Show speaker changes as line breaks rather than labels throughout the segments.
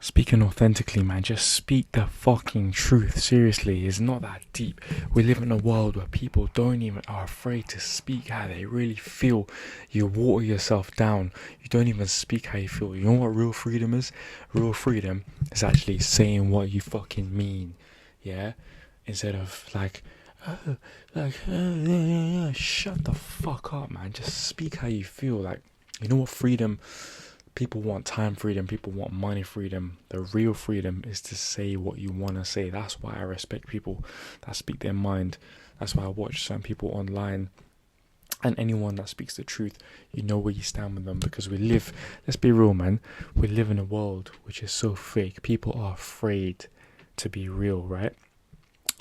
Speaking authentically, man, just speak the fucking truth. Seriously, it's not that deep. We live in a world where people don't even are afraid to speak how they really feel. You water yourself down. You don't even speak how you feel. You know what real freedom is? Real freedom is actually saying what you fucking mean. Yeah? Instead of shut the fuck up, man. Just speak how you feel. Like, you know what freedom? People want time freedom, people want money freedom. The real freedom is to say what you want to say. That's why I respect people that speak their mind. That's why I watch certain people online. And anyone that speaks the truth, you know where you stand with them. Because let's be real, man, we live in a world which is so fake. People are afraid to be real, right?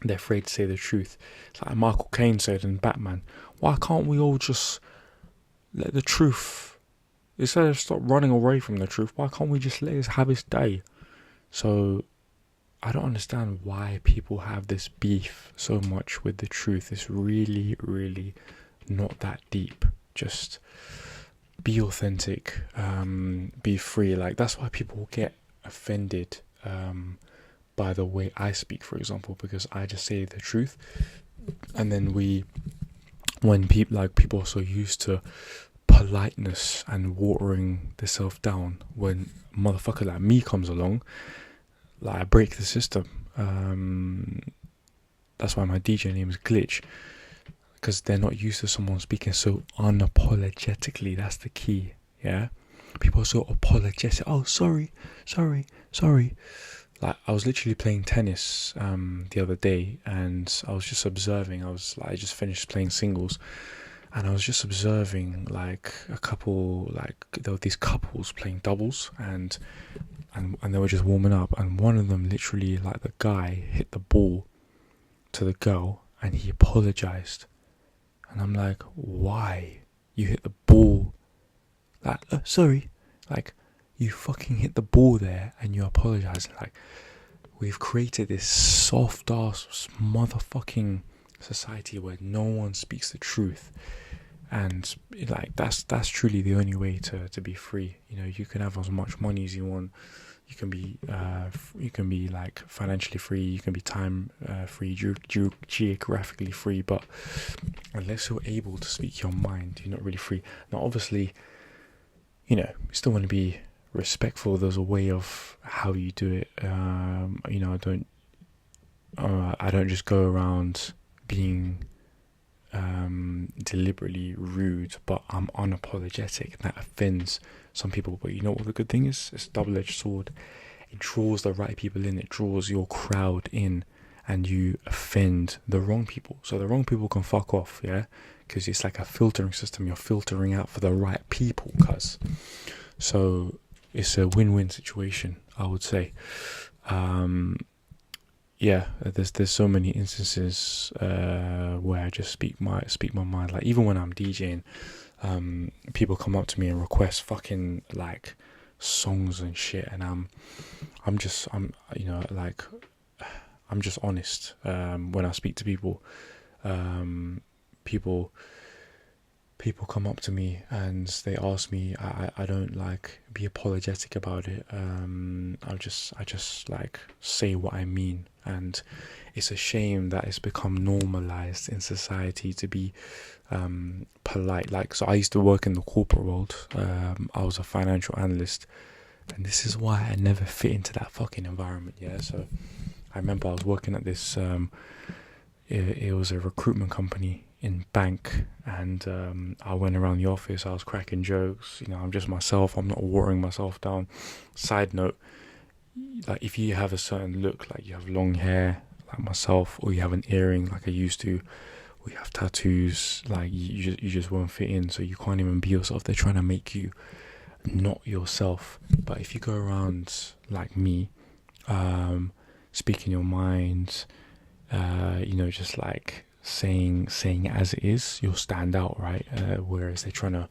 They're afraid to say the truth. It's like Michael Caine said in Batman, why can't we all just let the truth... Instead of stop running away from the truth, why can't we just let it have its day? So, I don't understand why people have this beef so much with the truth. It's really, really not that deep. Just be authentic, be free. Like, that's why people get offended by the way I speak, for example, because I just say the truth. And then people are so used to politeness and watering the self down, when a motherfucker like me comes along, like I break the system. That's why my DJ name is Glitch, because they're not used to someone speaking so unapologetically. That's the key. Yeah, people are so apologetic. Oh, sorry. Like, I was literally playing tennis the other day, and I was just observing. I just finished playing singles. And I was just observing, like, there were these couples playing doubles, and they were just warming up, and one of them literally, like, the guy hit the ball to the girl, and he apologized. And I'm like, why? You hit the ball. Like, sorry. Like, you fucking hit the ball there, and you apologize. Like, we've created this soft-ass motherfucking society where no one speaks the truth, and like that's truly the only way to be free. You know, you can have as much money as you want, you can be like financially free, you can be time free, geographically free, but unless you're able to speak your mind, you're not really free. Now obviously, you know, you still want to be respectful. There's a way of how you do it. You know, I don't just go around being deliberately rude, but I'm unapologetic, and that offends some people. But you know what the good thing is? It's a double-edged sword. It draws the right people in, it draws your crowd in, and you offend the wrong people. So the wrong people can fuck off, yeah? Because it's like a filtering system. You're filtering out for the right people, cuz. So it's a win-win situation, I would say. Yeah, there's so many instances where I just speak my mind. Like, even when I'm DJing, people come up to me and request fucking like songs and shit, and I'm just honest when I speak to people. People come up to me and they ask me. I don't like be apologetic about it. I just like say what I mean, and it's a shame that it's become normalized in society to be polite. Like, so I used to work in the corporate world. I was a financial analyst, and this is why I never fit into that fucking environment. Yeah, so I remember I was working at this. It was a recruitment company in bank, and I went around the office. I was cracking jokes. You know, I'm just myself. I'm not watering myself down. Side note, like, if you have a certain look, like you have long hair like myself, or you have an earring like I used to, or you have tattoos, like you just won't fit in. So you can't even be yourself. They're trying to make you not yourself. But if you go around like me, speaking your mind, you know, just like saying it as it is, you'll stand out, right? Whereas they're trying to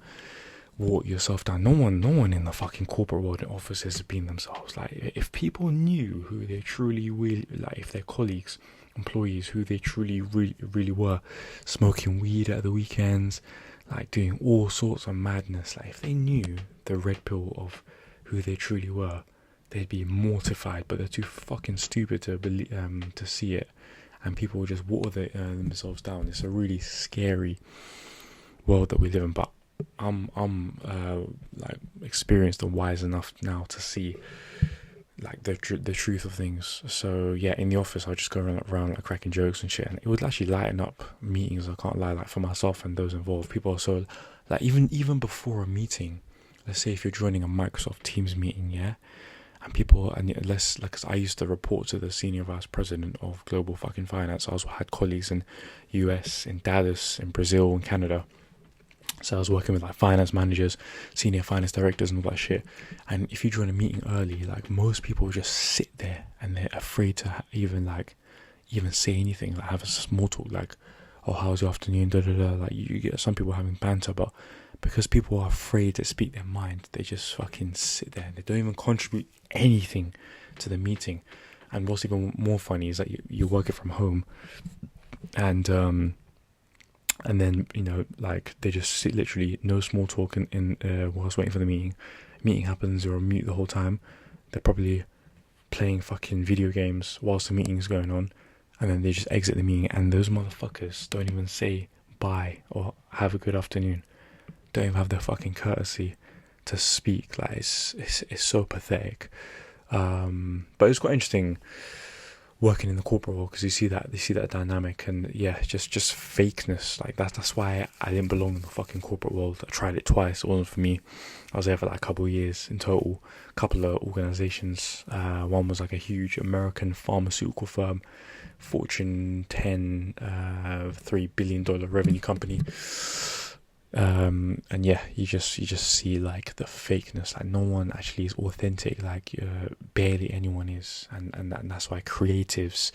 water yourself down. No one in the fucking corporate world and offices has been themselves. Like, if people knew who they truly really, like, if their colleagues, employees, who they truly really were, smoking weed at the weekends, like doing all sorts of madness, like if they knew the red pill of who they truly were, they'd be mortified, but they're too fucking stupid to believe, to see it, and people will just water themselves down. It's a really scary world that we live in, but I'm like experienced and wise enough now to see like the truth of things. So yeah, in the office I'll just go around like cracking jokes and shit, and it would actually lighten up meetings. I can't lie, like for myself and those involved. People are so like even before a meeting, let's say if you're joining a Microsoft Teams meeting, yeah, and people, and less like, 'cause I used to report to the senior vice president of global fucking finance. I also had colleagues in US, in Dallas, in Brazil, in Canada. So I was working with like finance managers, senior finance directors and all that shit. And if you join a meeting early, like most people just sit there and they're afraid to even say anything, like have a small talk, like, oh, how's your afternoon, da da da. Like you get some people having banter, but because people are afraid to speak their mind, they just fucking sit there and they don't even contribute anything to the meeting. And what's even more funny is that you're working from home, and then, you know, like they just sit, literally no small talk in whilst waiting for the meeting. Meeting happens, they're on mute the whole time. They're probably playing fucking video games whilst the meeting's going on, and then they just exit the meeting, and those motherfuckers don't even say bye or have a good afternoon. Don't even have the fucking courtesy to speak. Like it's so pathetic. But it's quite interesting working in the corporate world, because you see that dynamic, and yeah, just fakeness. Like that's why I didn't belong in the fucking corporate world. I tried it twice, it wasn't for me. I was there for like a couple of years in total, couple of organizations. One was like a huge American pharmaceutical firm, Fortune 10, $3 billion revenue company. And yeah, you just see like the fakeness. Like no one actually is authentic. Like barely anyone is, and that's why creatives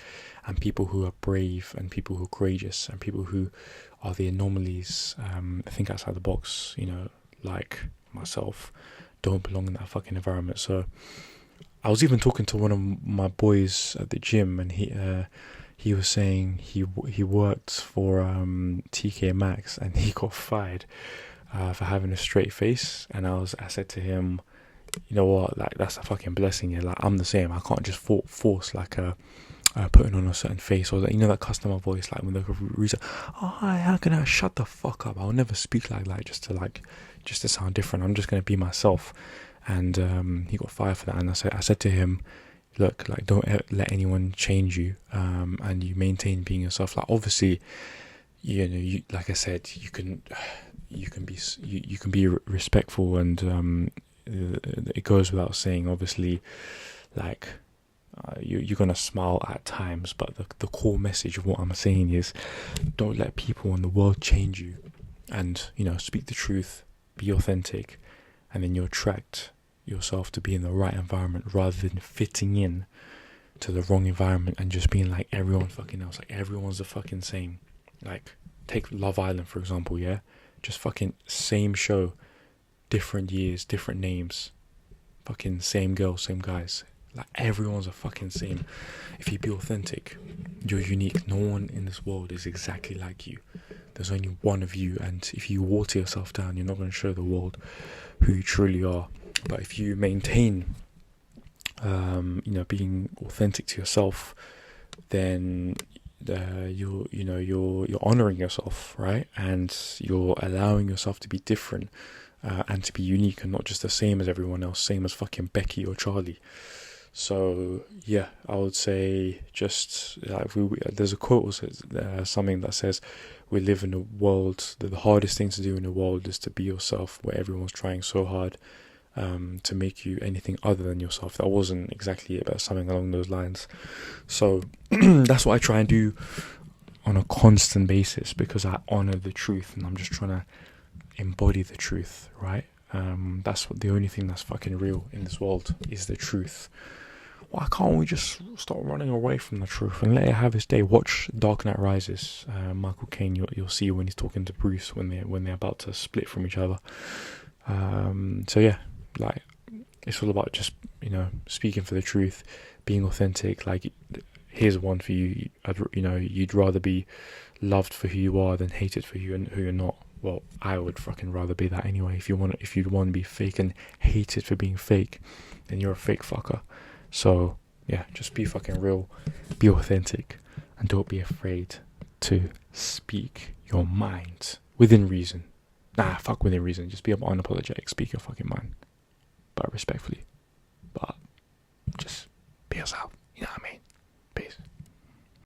and people who are brave and people who are courageous and people who are the anomalies, think outside the box, you know, like myself, don't belong in that fucking environment. So I was even talking to one of my boys at the gym, and he was saying he worked for TK Maxx, and he got fired for having a straight face. And I said to him, you know what, like that's a fucking blessing. Yeah, like I'm the same. I can't just force like putting on a certain face, or that, you know, that customer voice, like when they reason, oh hi, how can I shut the fuck up? I'll never speak like that just to sound different. I'm just gonna be myself. And he got fired for that. And I said to him, look, like don't let anyone change you, and you maintain being yourself. Like obviously, you know, you, like I said, you can be respectful, and it goes without saying, obviously, like you're gonna smile at times, but the core message of what I'm saying is, don't let people in the world change you, and, you know, speak the truth, be authentic, and then you attract yourself to be in the right environment rather than fitting in to the wrong environment and just being like everyone fucking else. Like everyone's the fucking same. Like take Love Island for example, yeah? Just fucking same show, different years, different names, fucking same girls, same guys. Like everyone's the fucking same. If you be authentic, you're unique. No one in this world is exactly like you. There's only one of you, and if you water yourself down, you're not going to show the world who you truly are. But if you maintain, you know, being authentic to yourself, then you're honoring yourself, right? And you're allowing yourself to be different, and to be unique, and not just the same as everyone else, same as fucking Becky or Charlie. So yeah, I would say just like there's a quote, something that says, we live in a world that the hardest thing to do in the world is to be yourself, where everyone's trying so hard to make you anything other than yourself. That wasn't exactly it, but something along those lines. So that's what I try and do on a constant basis, because I honor the truth, and I'm just trying to embody the truth, right? That's the only thing that's fucking real in this world is the truth. Why can't we just stop running away from the truth and let it have its day? Watch Dark Knight Rises. Michael Caine, you'll see when he's talking to Bruce when they're about to split from each other. So yeah, like it's all about just, you know, speaking for the truth, being authentic. Like here's one for you. You know, you'd rather be loved for who you are than hated for who you're not. well, I would fucking rather be that anyway. If you want to be fake and hated for being fake, then you're a fake fucker. So yeah, just be fucking real, be authentic, and don't be afraid to speak your mind within reason. Fuck within reason. Just be unapologetic. Speak your fucking mind, but respectfully.